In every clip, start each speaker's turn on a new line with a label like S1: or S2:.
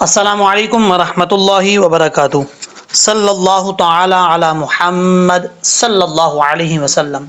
S1: السلام علیکم ورحمۃ اللہ وبرکاتہ۔ صلی اللہ تعالی علی محمد صلی اللہ علیہ وسلم۔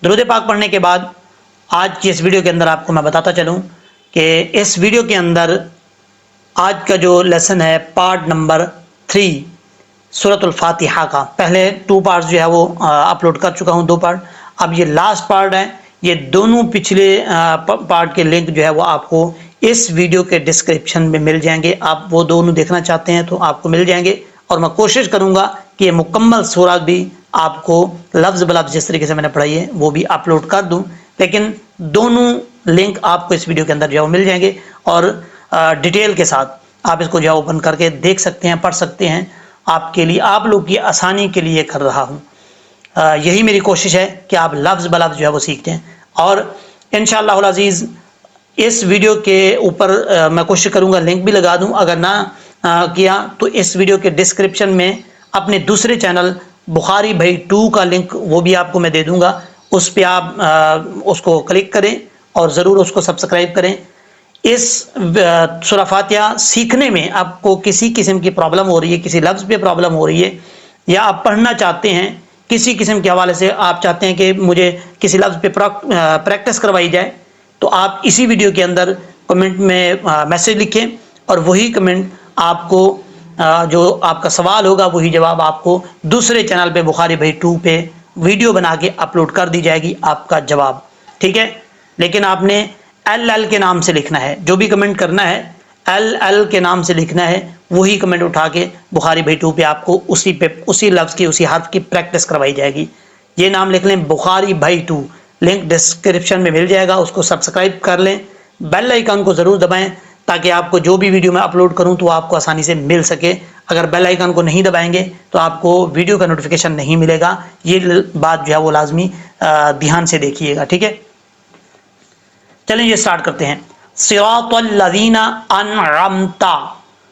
S1: درود پاک پڑھنے کے بعد آج کی اس ویڈیو کے اندر آپ کو میں بتاتا چلوں کہ اس ویڈیو کے اندر آج کا جو لیسن ہے پارٹ نمبر 3 سورۃ الفاتحہ کا، پہلے 2 پارٹس جو ہے وہ اپلوڈ کر چکا ہوں، 2 پارٹ، اب یہ لاسٹ پارٹ ہے۔ یہ دونوں پچھلے پارٹ کے لنک جو ہے وہ آپ کو اس ویڈیو کے ڈسکرپشن میں مل جائیں گے۔ آپ وہ دونوں دیکھنا چاہتے ہیں تو آپ کو مل جائیں گے، اور میں کوشش کروں گا کہ یہ مکمل سورہ بھی آپ کو لفظ بلفظ جس طریقے سے میں نے پڑھائی ہے وہ بھی اپلوڈ کر دوں، لیکن دونوں لنک آپ کو اس ویڈیو کے اندر جو ہے وہ مل جائیں گے، اور ڈیٹیل کے ساتھ آپ اس کو جو ہے اوپن کر کے دیکھ سکتے ہیں، پڑھ سکتے ہیں۔ آپ کے لیے، آپ لوگ کی آسانی کے لیے کر رہا ہوں، یہی میری کوشش ہے کہ آپ لفظ بلفظ جو ہے وہ سیکھتے ہیں۔ اور انشاءاللہ العزیز اس ویڈیو کے اوپر میں کوشش کروں گا لنک بھی لگا دوں، اگر نہ کیا تو اس ویڈیو کے ڈسکرپشن میں اپنے دوسرے چینل بخاری بھائی 2 کا لنک وہ بھی آپ کو میں دے دوں گا، اس پہ آپ اس کو کلک کریں اور ضرور اس کو سبسکرائب کریں۔ اس سورہ فاتحہ سیکھنے میں آپ کو کسی قسم کی پرابلم ہو رہی ہے، کسی لفظ پہ پرابلم ہو رہی ہے، یا آپ پڑھنا چاہتے ہیں کسی قسم کے حوالے سے، آپ چاہتے ہیں کہ مجھے کسی لفظ پہ پریکٹس کروائی جائے، تو آپ اسی ویڈیو کے اندر کمنٹ میں میسج لکھیں، اور وہی کمنٹ آپ کو جو آپ کا سوال ہوگا وہی جواب آپ کو دوسرے چینل پہ بخاری بھائی 2 پہ ویڈیو بنا کے اپلوڈ کر دی جائے گی آپ کا جواب، ٹھیک ہے؟ لیکن آپ نے LL کے نام سے لکھنا ہے، جو بھی کمنٹ کرنا ہے LL کے نام سے لکھنا ہے، وہی کمنٹ اٹھا کے بخاری بھائی 2 پہ آپ کو اسی لفظ کی، اسی حرف کی پریکٹس کروائی جائے گی۔ یہ نام لکھ لیں بخاری بھائی 2، لنک ڈسکرپشن میں مل جائے گا، اس کو سبسکرائب کر لیں، بیل آئیکن کو ضرور دبائیں تاکہ آپ کو جو بھی ویڈیو میں اپلوڈ کروں تو آپ کو آسانی سے مل سکے۔ اگر بیل آئیکن کو نہیں دبائیں گے تو آپ کو ویڈیو کا نوٹیفیکیشن نہیں ملے گا، یہ بات جو ہے وہ لازمی دھیان سے دیکھیے گا، ٹھیک ہے؟ چلیں یہ سٹارٹ کرتے ہیں۔ صراط الذین انعمت،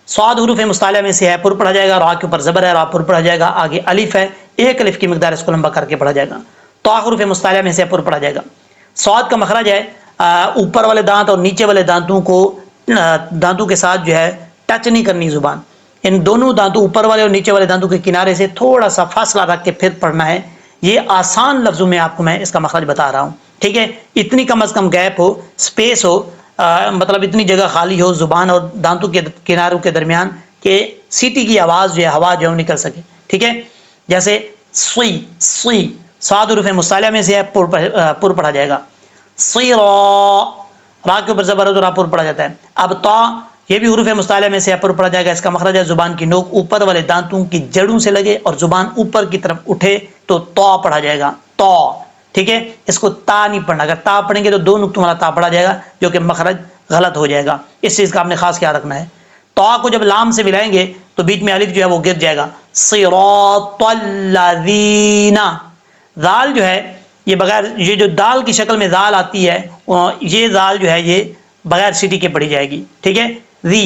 S1: صاد حروف مستعلیہ میں سے ہے، پر پڑھا جائے گا، را کے اوپر زبر ہے، را پر پڑھا جائے گا، آگے الف ہے، ایک الف کی مقدار اس کو لمبا کر کے پڑھا جائے گا، تو حروف مستعلیہ میں سے پر پڑھا جائے گا۔ صاد کا مخرج ہے اوپر والے دانت اور نیچے والے دانتوں کو، دانتوں کے ساتھ جو ہے ٹچ نہیں کرنی زبان، ان دونوں دانتوں اوپر والے اور نیچے والے دانتوں کے کنارے سے تھوڑا سا فاصلہ رکھ کے پھر پڑھنا ہے۔ یہ آسان لفظوں میں آپ کو میں اس کا مخرج بتا رہا ہوں، ٹھیک ہے؟ اتنی کم از کم گیپ ہو، سپیس ہو، مطلب اتنی جگہ خالی ہو زبان اور دانتوں کے کناروں کے درمیان کہ سیٹی کی آواز جو ہے، ہوا جو ہے نکل سکے، ٹھیک ہے؟ جیسے سوئی، سوئی صاد حروف مستعلیہ میں سے ہے، پر پڑھا جائے گا۔ صیرا، را کے اوپر زبر ہے تو را پر پڑھا جاتا ہے۔ اب تا، یہ بھی حروف مستعلیہ میں سے پر پڑھا جائے گا، اس کا مخرج ہے زبان کی نوک اوپر والے دانتوں کی جڑوں سے لگے اور زبان اوپر کی طرف اٹھے تو تا پڑھا جائے گا، تا، ٹھیک ہے؟ اس کو تا نہیں پڑھنا، اگر تا پڑھیں گے تو 2 نقطوں والا تا پڑھا جائے گا جو کہ مخرج غلط ہو جائے گا، اس چیز کا آپ نے خاص خیال رکھنا ہے۔ تا کو جب لام سے ملائیں گے تو بیچ میں الف جو ہے وہ گر جائے گا، صراط الذین، ذال جو ہے یہ بغیر، یہ جو دال کی شکل میں ذال آتی ہے، یہ ذال جو ہے یہ بغیر سیٹی کے پڑھی جائے گی، ٹھیک ہے؟ ذی،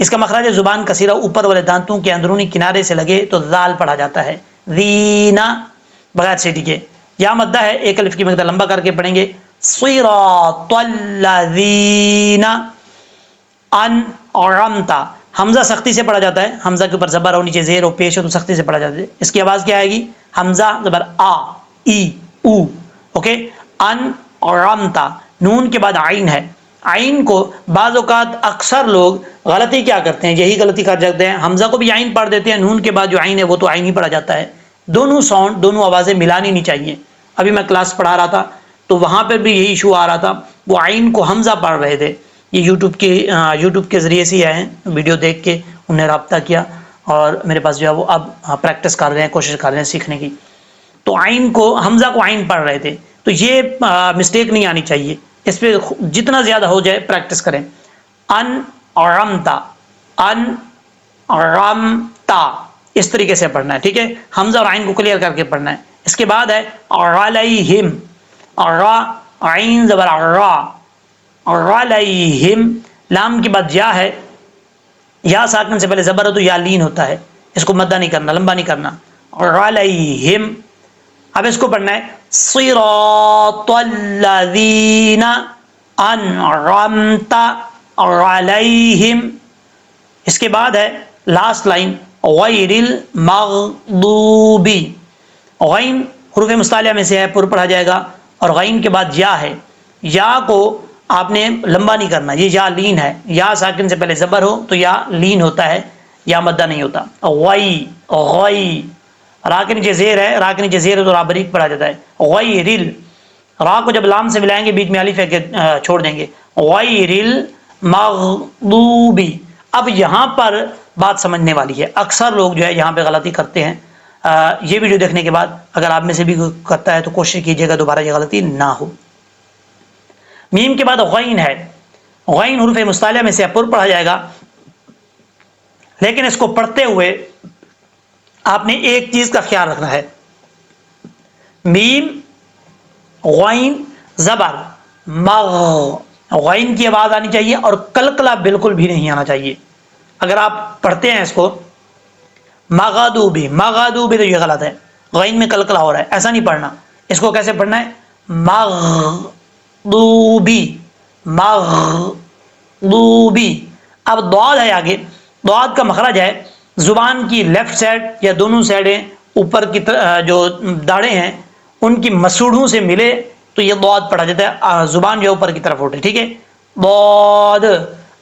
S1: اس کا مخرج ہے زبان کا سیرہ اوپر والے دانتوں کے اندرونی کنارے سے لگے تو ذال پڑھا جاتا ہے، ذینا، بغیر سیٹی کے۔ یا مدہ ہے، ایک الف کی مقدار لمبا کر کے پڑھیں گے، صراط الذین انعمت، حمزہ سختی سے پڑھا جاتا ہے، حمزہ کے اوپر زبر ہو، نیچے زیر ہو، پیش ہو تو سختی سے پڑھا جاتا ہے۔ اس کی آواز کیا آئے گی؟ حمزہ زبر آ، ای، او، اوکے؟ انعمت، نون کے بعد عین ہے، عین کو بعض اوقات اکثر لوگ غلطی کیا کرتے ہیں، یہی غلطی کر جاتے ہیں، حمزہ کو بھی عین پڑھ دیتے ہیں، نون کے بعد جو عین ہے وہ تو عین ہی پڑھا جاتا ہے۔ دونوں ساؤنڈ، دونوں آوازیں ملانی نہیں چاہیے۔ ابھی میں کلاس پڑھا رہا تھا تو وہاں پر بھی یہی ایشو آ رہا تھا، وہ عین کو حمزہ پڑھ رہے تھے، یہ یوٹیوب کے ذریعے سے ہی آئے ہیں، ویڈیو دیکھ کے انہیں رابطہ کیا اور میرے پاس جو ہے وہ اب پریکٹس کر رہے ہیں، کوشش کر رہے ہیں سیکھنے کی، تو عین کو، حمزہ کو عین پڑھ رہے تھے، تو یہ مسٹیک نہیں آنی چاہیے، اس پہ جتنا زیادہ ہو جائے پریکٹس کریں۔ انعمت، انعمت، اس طریقے سے پڑھنا ہے، ٹھیک ہے؟ حمزہ اور عین کو کلیئر کر کے پڑھنا ہے۔ اس کے بعد ہے علیہم، را، عین زبر را، علیہم، لام کے بعد یا ہے، یا ساکن سے پہلے زبر ہے تو یا لین ہوتا ہے، اس کو مدہ نہیں کرنا، لمبا نہیں کرنا، علیہم۔ اب اس کو پڑھنا ہے صراط الذین انعمت علیہم، اس کے بعد ہے لاسٹ لائن غیر المغضوبی، غین حروف مصطلحہ میں سے ہے، پر پڑھا جائے گا، اور غین کے بعد یا ہے، یا کو آپ نے لمبا نہیں کرنا، یہ یا لین ہے، یا ساکن سے پہلے زبر ہو تو یا لین ہوتا ہے، یا مدہ نہیں ہوتا، غی غی، را کے نیچے زیر ہے، را کے نیچے زیر ہے تو را بریک پڑھا جاتا ہے، غیرل، را کو جب لام سے ملائیں گے بیچ میں الف ہے کہ چھوڑ دیں گے، غیرل مغضوبی۔ اب یہاں پر بات سمجھنے والی ہے، اکثر لوگ جو ہے یہاں پہ غلطی کرتے ہیں، یہ ویڈیو دیکھنے کے بعد اگر آپ میں سے بھی کرتا ہے تو کوشش کیجیے گا دوبارہ یہ غلطی نہ ہو۔ میم کے بعد غین ہے، غین حروف مصطلحہ میں سے پر پڑھا جائے گا، لیکن اس کو پڑھتے ہوئے آپ نے ایک چیز کا خیال رکھنا ہے، میم غین زبر مغ، غین کی آواز آنی چاہیے اور کلکلا بالکل بھی نہیں آنا چاہیے۔ اگر آپ پڑھتے ہیں اس کو مغدوبی مغدوبی تو یہ غلط ہے، غین میں کلکلا ہو رہا ہے، ایسا نہیں پڑھنا، اس کو کیسے پڑھنا ہے مغدوبی مغدوبی۔ اب ضاد ہے آگے، ضاد کا مخرج ہے زبان کی لیفٹ سائڈ یا دونوں سائڈیں اوپر کی جو داڑیں ہیں ان کی مسوڑوں سے ملے تو یہ ضاد پڑھا جاتا ہے، زبان جو اوپر کی طرف اٹھے، ٹھیک ہے، ضاد۔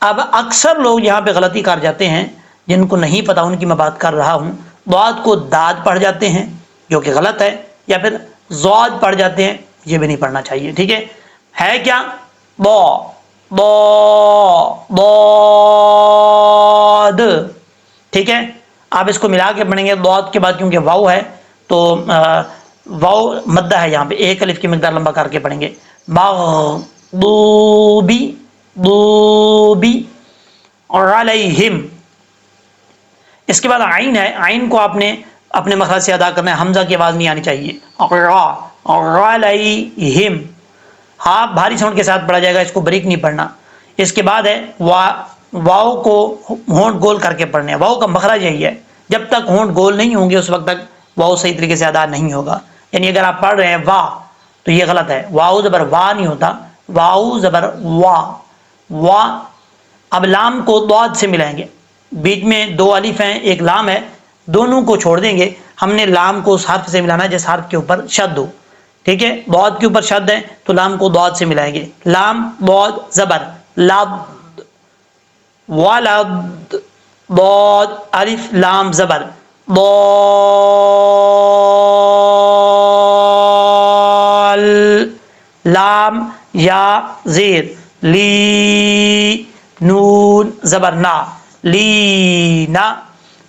S1: اب اکثر لوگ یہاں پہ غلطی کر جاتے ہیں، جن کو نہیں پتا ان کی میں بات کر رہا ہوں، ضاد کو داد پڑھ جاتے ہیں جو کہ غلط ہے، یا پھر ضاد پڑھ جاتے ہیں، یہ بھی نہیں پڑھنا چاہیے، ٹھیک ہے کیا بو ضاد، ٹھیک ہے۔ آپ اس کو ملا کے پڑھیں گے، ضاد کے بعد کیونکہ واو ہے تو واو مدہ ہے، یہاں پہ ایک الف کی مقدار لمبا کر کے پڑھیں گے، مغضوبی ضوبی علیہم۔ اس کے بعد عین ہے، عین کو آپ نے اپنے مخرج سے ادا کرنا ہے، حمزہ کی آواز نہیں آنی چاہیے، علیہم، ہاں بھاری ساؤنڈ کے ساتھ پڑھا جائے گا، اس کو بریک نہیں پڑھنا۔ اس کے بعد ہے واو کو ہونٹ گول کر کے پڑھنے، واو کا مخرج یہی ہے، جب تک ہونٹ گول نہیں ہوں گے اس وقت تک واو صحیح طریقے سے ادا نہیں ہوگا، یعنی اگر آپ پڑھ رہے ہیں وا تو یہ غلط ہے، واو زبر وا نہیں ہوتا، واو زبر وا وا۔ اب لام کو ضاد سے ملائیں گے، بیچ میں دو الف ہیں ایک لام ہے، دونوں کو چھوڑ دیں گے، ہم نے لام کو اس حرف سے ملانا ہے جس حرف کے اوپر شد ہو، ٹھیک ہے، ضاد کے اوپر شد ہے تو لام کو ضاد سے ملائیں گے، لام ضاد زبر لب، ولد، ضاد الف لام زبر ضال، لام یا زیر لی، نون زبر نا لینا،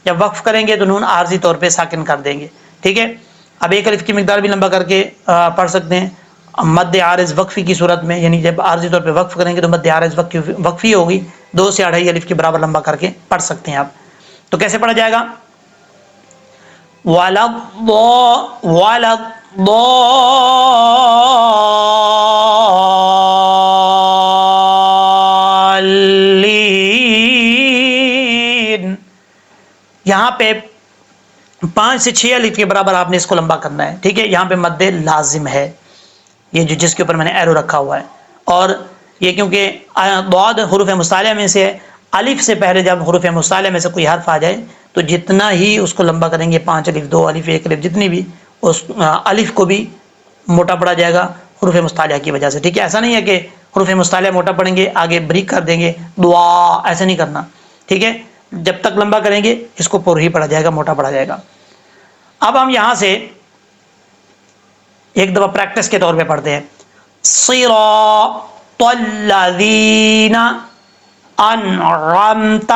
S1: جب وقف کریں گے تو نون عارضی طور پہ ساکن کر دیں گے، ٹھیک ہے۔ اب ایک الف کی مقدار بھی لمبا کر کے پڑھ سکتے ہیں مد عارض وقفی کی صورت میں، یعنی جب عارضی طور پہ وقف کریں گے تو مد عارض وقفی ہوگی، 2 سے 2.5 الف کے برابر لمبا کر کے پڑھ سکتے ہیں آپ۔ تو کیسے پڑھا جائے گا، یہاں پہ 5 سے 6 الف کے برابر آپ نے اس کو لمبا کرنا ہے، ٹھیک ہے، یہاں پہ مد لازم ہے، یہ جو جس کے اوپر میں نے ایرو رکھا ہوا ہے، اور یہ کیونکہ ضاد حروف مصطلحہ میں سے الف سے پہلے جب حروف مصطلحہ میں سے کوئی حرف آ جائے تو جتنا ہی اس کو لمبا کریں گے، 5 الف 2 الف 1 الف جتنی بھی، اس الف کو بھی موٹا پڑا جائے گا حروف مصطلحہ کی وجہ سے، ٹھیک ہے، ایسا نہیں ہے کہ حروف مصطلحہ موٹا پڑیں گے آگے بریک کر دیں گے دعا، ایسا نہیں کرنا، ٹھیک ہے، جب تک لمبا کریں گے اس کو پر ہی پڑا جائے گا، موٹا پڑا جائے گا۔ اب ہم یہاں سے ایک دفعہ پریکٹس کے طور پہ پڑھتے ہیں، صراط الذین انعمت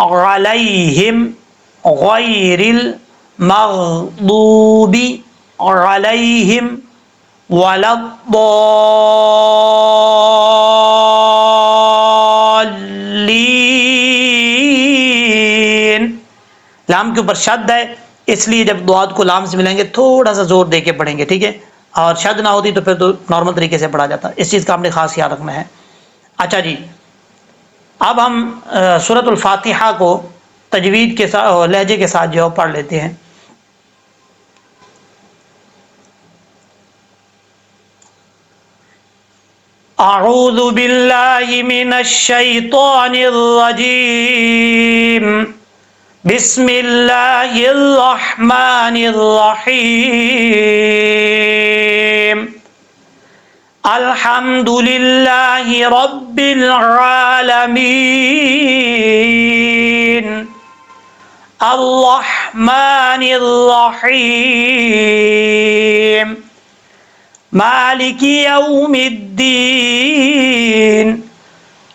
S1: علیہم غیر المغضوب علیہم ولا الضالین۔ لام کے اوپر شد ہے، اس لیے جب ضاد کو لام سے ملیں گے تھوڑا سا زور دے کے پڑھیں گے، ٹھیک ہے، اور شد نہ ہوتی تو پھر تو نارمل طریقے سے پڑھا جاتا، اس چیز کا آپ نے خاص خیال رکھنا ہے۔ اچھا جی، اب ہم سورۃ الفاتحہ کو تجوید کے ساتھ لہجے کے ساتھ جو پڑھ لیتے ہیں۔ اعوذ باللہ من الشیطان الرجیم بسم اللہ الرحمن الرحیم الحمد للہ رب العالمین الرحمن الرحیم مالک یوم الدین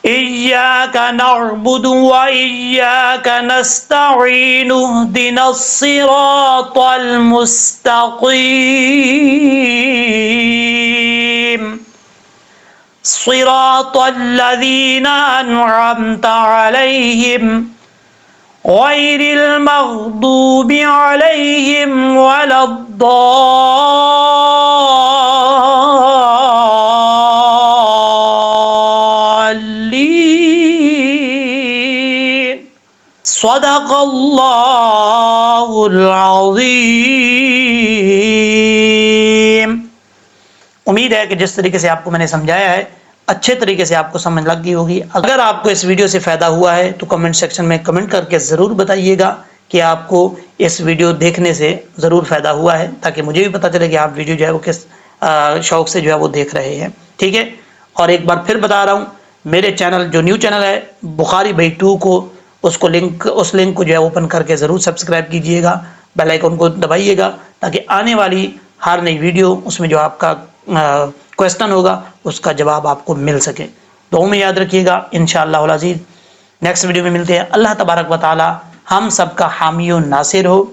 S1: إياك نعبد وإياك نستعين اهدنا الصراط المستقيم صراط الذين أنعمت عليهم غير المغضوب عليهم ولا صدق اللہ العظیم۔ امید ہے کہ جس طریقے سے آپ کو میں نے سمجھایا ہے اچھے طریقے سے آپ کو سمجھ لگ گئی ہوگی۔ اگر آپ کو اس ویڈیو سے فائدہ ہوا ہے تو کمنٹ سیکشن میں کمنٹ کر کے ضرور بتائیے گا کہ آپ کو اس ویڈیو دیکھنے سے ضرور فائدہ ہوا ہے، تاکہ مجھے بھی پتہ چلے کہ آپ ویڈیو جو ہے وہ کس شوق سے جو ہے وہ دیکھ رہے ہیں، ٹھیک ہے۔ اور ایک بار پھر بتا رہا ہوں، میرے چینل جو نیو چینل ہے بخاری بھائی 2 کو اس لنک کو جو ہے اوپن کر کے ضرور سبسکرائب کیجئے گا، بیل آئیکن کو دبائیے گا، تاکہ آنے والی ہر نئی ویڈیو اس میں جو آپ کا کویسچن ہوگا اس کا جواب آپ کو مل سکے۔ دعاؤں میں یاد رکھیے گا، انشاءاللہ العزیز نیکسٹ ویڈیو میں ملتے ہیں۔ اللہ تبارک و تعالی ہم سب کا حامی و ناصر ہو۔